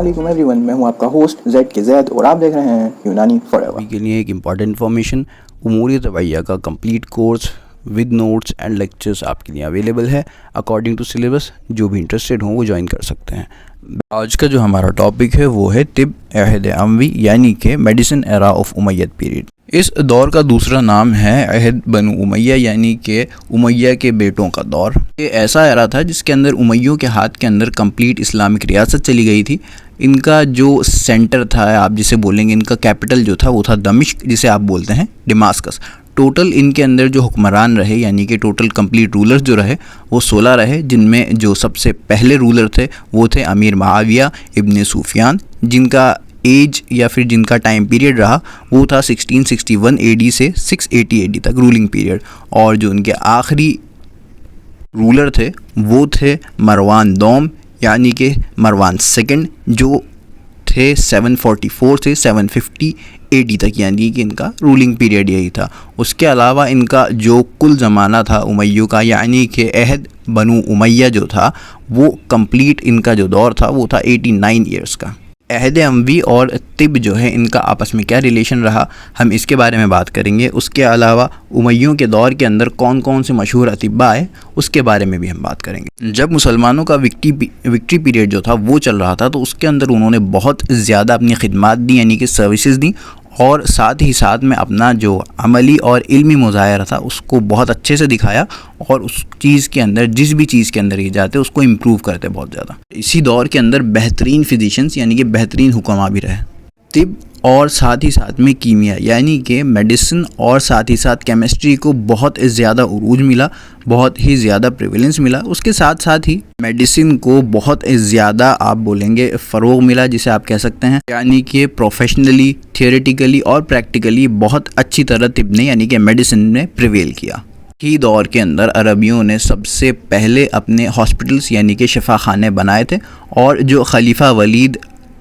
वालेकुम एवरीवन, मैं हूं आपका होस्ट ज़ैड के ज़ैद और आप देख रहे हैं यूनानी फॉरएवर। के लिए एक इम्पॉर्टेंट इन्फॉर्मेशन, उमूरी तबैया का complete course with notes and lectures आपके लिए अवेलेबल है अकॉर्डिंग टू सिलेबस। जो भी इंटरेस्टेड हों वो ज्वाइन कर सकते हैं। आज का जो हमारा टॉपिक है वो है तिब अहद अमवी यानी कि medicine era of Umayyad period. इस दौर का दूसरा नाम है अहद बनु उमैया यानी कि उमैया के बेटों का दौर। ये ऐसा एरा था जिसके अंदर उमैयों के हाथ के अंदर कंप्लीट इस्लामिक रियासत चली गई थी। इनका जो सेंटर था, आप जिसे बोलेंगे, इनका कैपिटल जो था वो था दमिश्क, जिसे आप बोलते हैं डेमास्कस। टोटल इनके अंदर जो हुक्मरान रहे यानी कि टोटल कंप्लीट रूलर्स जो रहे वो 16 रहे, जिनमें जो सबसे पहले रूलर थे वो थे अमीर मुआविया इब्न सुफियान, जिनका एज या फिर जिनका टाइम पीरियड रहा वो था 1661 AD से 680 AD तक रूलिंग पीरियड। और जो उनके आखिरी रूलर थे वो थे मरवान दोम यानी कि मरवान सेकंड, जो थे 744 से 750 AD तक, यानी कि इनका रूलिंग पीरियड यही था। उसके अलावा इनका जो कुल ज़माना था उमैयों का यानी कि अहद बनु उमैया जो था वो कंप्लीट इनका जो दौर था वो था 89 ईयर्स का। अहद अमवी और तिब जो है इनका आपस में क्या रिलेशन रहा, हम इसके बारे में बात करेंगे। उसके अलावा उमैयों के दौर के अंदर कौन कौन से मशहूर अतिब्बा आए उसके बारे में भी हम बात करेंगे। जब मुसलमानों का विक्ट्री पीरियड जो था वो चल रहा था तो उसके अंदर उन्होंने बहुत ज़्यादा अपनी खिदमात दी यानी कि सर्विसेज दी, और साथ ही साथ में अपना जो अमली और इल्मी मुज़ाहरा था उसको बहुत अच्छे से दिखाया, और उस चीज़ के अंदर जिस भी चीज़ के अंदर ये जाते उसको इम्प्रूव करते बहुत ज़्यादा। इसी दौर के अंदर बेहतरीन फिजिशियंस यानी कि बेहतरीन हुक्मा भी रहे। तिब और साथ ही साथ में कीमिया यानी कि मेडिसिन और साथ ही साथ केमिस्ट्री को बहुत ज़्यादा उरूज मिला, बहुत ही ज़्यादा प्रिविलेंस मिला। उसके साथ साथ ही मेडिसिन को बहुत ज़्यादा आप बोलेंगे फ़रोग मिला, जिसे आप कह सकते हैं, यानी कि प्रोफेशनली, थियोरेटिकली और प्रैक्टिकली बहुत अच्छी तरह तिब ने यानी कि मेडिसिन ने प्रिवेल किया। ही दौर के अंदर अरबियों ने सबसे पहले अपने हॉस्पिटल्स यानी कि शिफा खाने बनाए थे, और जो खलीफा वलीद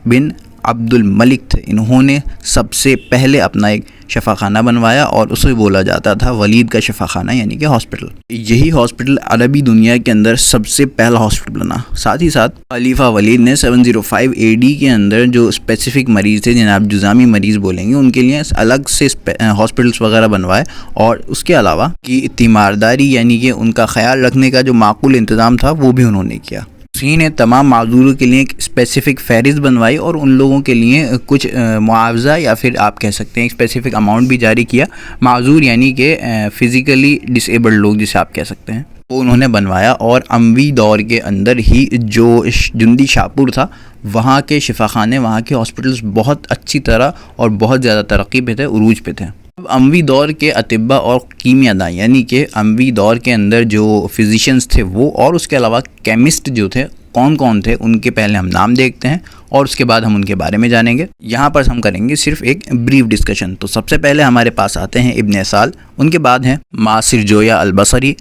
बिन अब्दुल मलिक थे इन्होंने सबसे पहले अपना एक शफा खाना बनवाया और उसे बोला जाता था वलीद का शफा खाना यानी कि हॉस्पिटल। यही हॉस्पिटल अरबी दुनिया के अंदर सबसे पहला हॉस्पिटल बना। साथ ही साथ खलीफा वलीद ने 705 AD के अंदर जो स्पेसिफिक मरीज़ थे जिन्हें आप जुज़ामी मरीज़ बोलेंगे उनके लिए अलग से हॉस्पिटल्स वगैरह बनवाए, और उसके अलावा कि तीमारदारी यानी कि उनका ख्याल रखने का जो माकूल इंतज़ाम था वो भी उन्होंने किया। उसी ने तमाम माजूरों के लिए एक स्पेसिफ़िक फहरिस्त बनवाई और उन लोगों के लिए कुछ मुआवजा या फिर आप कह सकते हैं एक स्पेसिफ़िक अमाउंट भी जारी किया। माजूर यानी कि फ़िज़िकली डिसेबल्ड लोग जिसे आप कह सकते हैं, वो उन्होंने बनवाया। और अमवी दौर के अंदर ही जो जुंदी शाहपुर था वहाँ के शिफाखाने, वहाँ के हॉस्पिटल्स बहुत अच्छी तरह और बहुत ज़्यादा तरक्की पे थे, उरूज पे थे। अब अमवी दौर के अतिब्बा और कीमियादान यानी कि अमवी दौर के अंदर जो फिजिशियंस थे वो, और उसके अलावा केमिस्ट जो थे, कौन कौन थे उनके पहले हम नाम देखते हैं और उसके बाद हम उनके बारे में जानेंगे। यहाँ पर हम करेंगे सिर्फ एक ब्रीफ डिस्कशन। तो सबसे पहले हमारे पास आते हैं इब्न इसाल, उनके बाद हैं मासिर जोया अल-बसरी,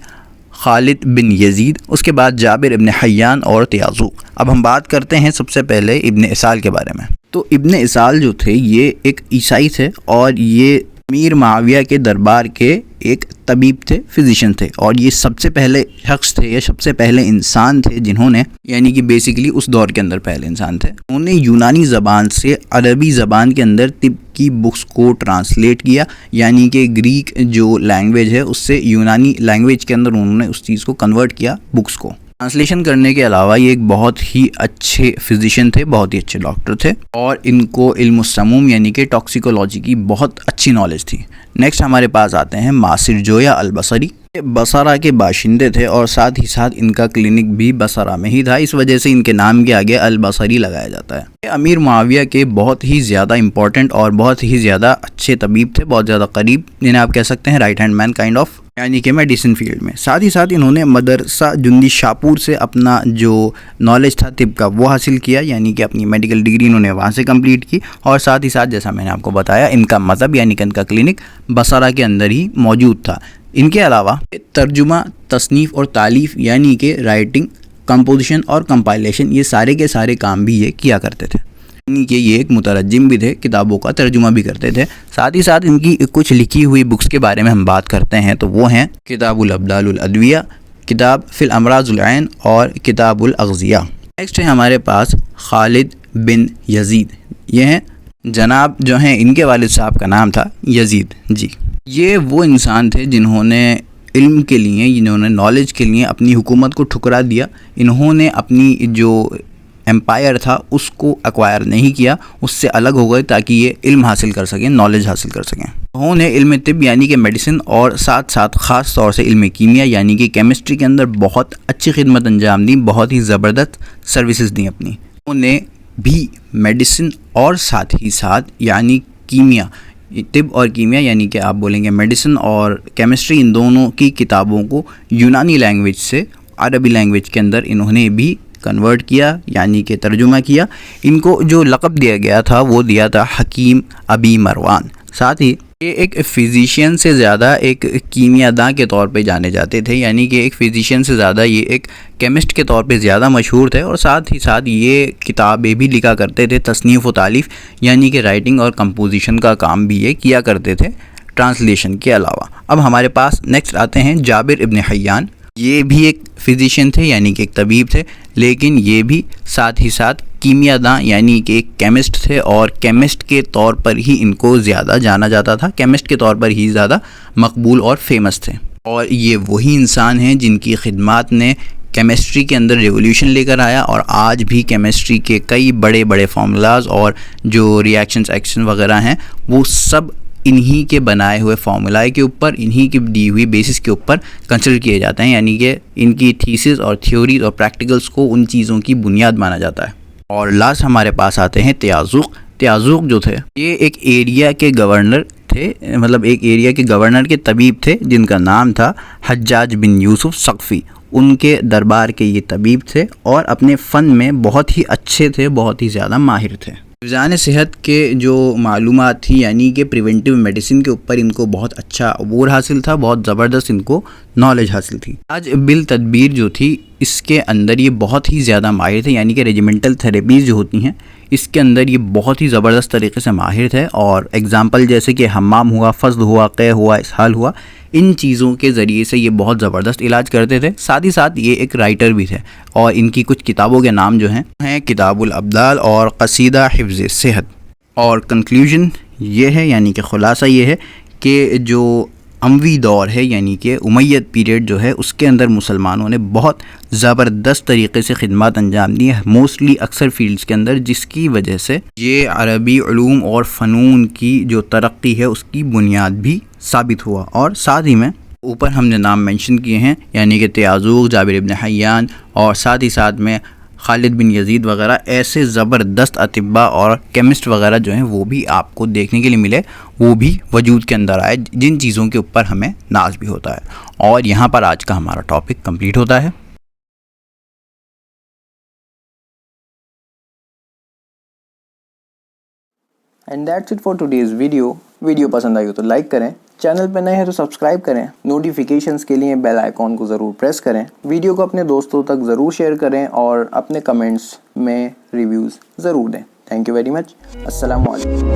खालिद बिन यजीद, उसके बाद जाबिर इब्न हय्यान और तियाज़ुक। अब हम बात करते हैं सबसे पहले इब्न इसाल के बारे में। तो इब्न इसाल जो थे ये एक ईसाई थे और ये अमीर मुआविया के दरबार के एक तबीब थे, फिजिशियन थे, और ये सबसे पहले शख्स थे या सबसे पहले इंसान थे जिन्होंने यानी कि बेसिकली उस दौर के अंदर पहले इंसान थे। उन्होंने यूनानी ज़बान से अरबी ज़बान के अंदर तिब की बुक्स को ट्रांसलेट किया, यानी कि ग्रीक जो लैंग्वेज है उससे यूनानी लैंग्वेज के अंदर उन्होंने उस चीज़ को कन्वर्ट किया बुक्स को। ट्रांसलेशन करने के अलावा ये एक बहुत ही अच्छे फिजिशियन थे, बहुत ही अच्छे डॉक्टर थे, और इनको इल्म समूम यानी कि टॉक्सिकोलॉजी की बहुत अच्छी नॉलेज थी। नेक्स्ट हमारे पास आते हैं मासिर जोया अल-बसरी। बसरा के बाशिंदे थे और साथ ही साथ इनका क्लिनिक भी बसरा में ही था, इस वजह से इनके नाम के आगे अल-बसरी लगाया जाता है। ये अमीर मुआविया के बहुत ही ज़्यादा इंपॉर्टेंट और बहुत ही ज़्यादा अच्छे तबीब थे, बहुत ज़्यादा करीब, जिन्हें आप कह सकते हैं right hand man kind of, यानी कि मेडिसिन फील्ड में। साथ ही साथ इन्होंने मदरसा जुंदी शाहपुर से अपना जो नॉलेज था तिब का वो हासिल किया, यानी कि अपनी मेडिकल डिग्री इन्होंने वहाँ से कंप्लीट की। और साथ ही साथ जैसा मैंने आपको बताया इनका मज़हब यानी कि इनका क्लिनिक बसरा के अंदर ही मौजूद था। इनके अलावा तर्जुमा, तसनीफ़ और तालीफ़ यानी कि राइटिंग, कंपोजिशन और कंपाइलेशन, ये सारे के सारे काम भी ये किया करते थे, यानी कि ये एक मुतरज्जिम भी थे, किताबों का तर्जुमा भी करते थे। साथ ही साथ इनकी कुछ लिखी हुई बुक्स के बारे में हम बात करते हैं तो वो हैं किताबुल अब्दालुल अदविया, किताब फिल अमराजुल ऐन और किताबुल अग़ज़िया। नेक्स्ट है हमारे पास खालिद بن یزید. یہ ہیں جناب جو ہیں ان کے والد صاحب کا نام تھا یزید. جی یہ وہ انسان تھے جنہوں نے علم کے لیے، جنہوں نے نالج کے لیے اپنی حکومت کو ٹھکرا دیا. انہوں نے اپنی جو امپائر تھا اس کو ایکوائر نہیں کیا، اس سے الگ ہو گئے تاکہ یہ علم حاصل کر سکیں، نالج حاصل کر سکیں. انہوں نے علم طب یعنی کہ میڈیسن اور ساتھ ساتھ خاص طور سے علم کیمیا یعنی کہ کیمسٹری کے اندر بہت اچھی خدمت انجام دی، بہت ہی زبردست سروسز دیں اپنی. انہوں نے بھی میڈیسن اور ساتھ ہی ساتھ یعنی کیمیا، طب اور کیمیا یعنی کہ آپ بولیں گے میڈیسن اور کیمسٹری، ان دونوں کی کتابوں کو یونانی لینگویج سے عربی لینگویج کے اندر انہوں نے بھی کنورٹ کیا یعنی کہ ترجمہ کیا. ان کو جو لقب دیا گیا تھا وہ دیا تھا حکیم ابی مروان. ساتھ ہی یہ ایک فزیشین سے زیادہ ایک کیمیا داں کے طور پہ جانے جاتے تھے، یعنی کہ ایک فزیشین سے زیادہ یہ ایک کیمسٹ کے طور پہ زیادہ مشہور تھے. اور ساتھ ہی ساتھ یہ کتابیں بھی لکھا کرتے تھے، تصنیف و تالیف یعنی کہ رائٹنگ اور کمپوزیشن کا کام بھی یہ کیا کرتے تھے ٹرانسلیشن کے علاوہ. اب ہمارے پاس نیکسٹ آتے ہیں جابر ابن حیان. یہ بھی ایک فزیشین تھے یعنی کہ ایک طبیب تھے، لیکن یہ بھی ساتھ ہی ساتھ کیمیا داں یعنی کہ ایک کیمسٹ تھے، اور کیمسٹ کے طور پر ہی ان کو زیادہ جانا جاتا تھا، کیمسٹ کے طور پر ہی زیادہ مقبول اور فیمس تھے. اور یہ وہی انسان ہیں جن کی خدمات نے کیمسٹری کے اندر ریولیوشن لے کر آیا، اور آج بھی کیمسٹری کے کئی بڑے بڑے فارمولاز اور جو ریاکشنز ایکشن وغیرہ ہیں وہ سب انہی کے بنائے ہوئے فارمولائے کے اوپر، انہی کی دی ہوئی بیسس کے اوپر کنسیڈر کیے جاتے ہیں، یعنی کہ ان کی تھیسز اور تھیوریز اور پریکٹیکلز کو ان چیزوں کی بنیاد مانا جاتا ہے. اور لاسٹ ہمارے پاس آتے ہیں تیازوق. تیازوق جو تھے یہ ایک ایریا کے گورنر تھے، مطلب ایک ایریا کے گورنر کے طبیب تھے جن کا نام تھا حجاج بن یوسف ثقفی. ان کے دربار کے یہ طبیب تھے اور اپنے فن میں بہت ہی اچھے تھے، بہت ہی زیادہ ماہر تھے. حفظان صحت کے جو معلومات تھی یعنی کہ پریونٹیو میڈیسن کے اوپر ان کو بہت اچھا عبور حاصل تھا، بہت زبردست ان کو نالج حاصل تھی. آج بالتدبیر جو تھی اس کے اندر یہ بہت ہی زیادہ ماہر تھے، یعنی کہ ریجیمنٹل تھیراپیز جو ہوتی ہیں اس کے اندر یہ بہت ہی زبردست طریقے سے ماہر تھے. اور ایگزامپل جیسے کہ حمام ہوا، فضل ہوا، قے ہوا، اسہال ہوا، ان چیزوں کے ذریعے سے یہ بہت زبردست علاج کرتے تھے. ساتھ ہی ساتھ یہ ایک رائٹر بھی تھے، اور ان کی کچھ کتابوں کے نام جو ہیں کتاب الابدال اور قصیدہ حفظ صحت. اور کنکلیوژن یہ ہے یعنی کہ خلاصہ یہ ہے کہ جو اموی دور ہے یعنی کہ امید پیریڈ جو ہے اس کے اندر مسلمانوں نے بہت زبردست طریقے سے خدمات انجام دی ہیں، موسٹلی اکثر فیلڈز کے اندر، جس کی وجہ سے یہ عربی علوم اور فنون کی جو ترقی ہے اس کی بنیاد بھی ثابت ہوا. اور ساتھ ہی میں اوپر ہم نے نام مینشن کیے ہیں یعنی کہ تیازوق، جابر ابن حیان، اور ساتھ ہی ساتھ میں خالد بن یزید وغیرہ، ایسے زبردست اطباء اور کیمسٹ وغیرہ جو ہیں وہ بھی آپ کو دیکھنے کے لیے ملے، وہ بھی وجود کے اندر آئے جن چیزوں کے اوپر ہمیں ناز بھی ہوتا ہے. اور یہاں پر آج کا ہمارا ٹاپک کمپلیٹ ہوتا ہے. And that's it for today's video. Video پسند آئی ہو تو لائک کریں، چینل پہ نئے ہیں تو سبسکرائب کریں، نوٹیفیکیشنز کے لیے بیل آئیکن کو ضرور پریس کریں، ویڈیو کو اپنے دوستوں تک ضرور شیئر کریں، اور اپنے کمنٹس میں ریویوز ضرور دیں. Thank you very much. السلام علیکم.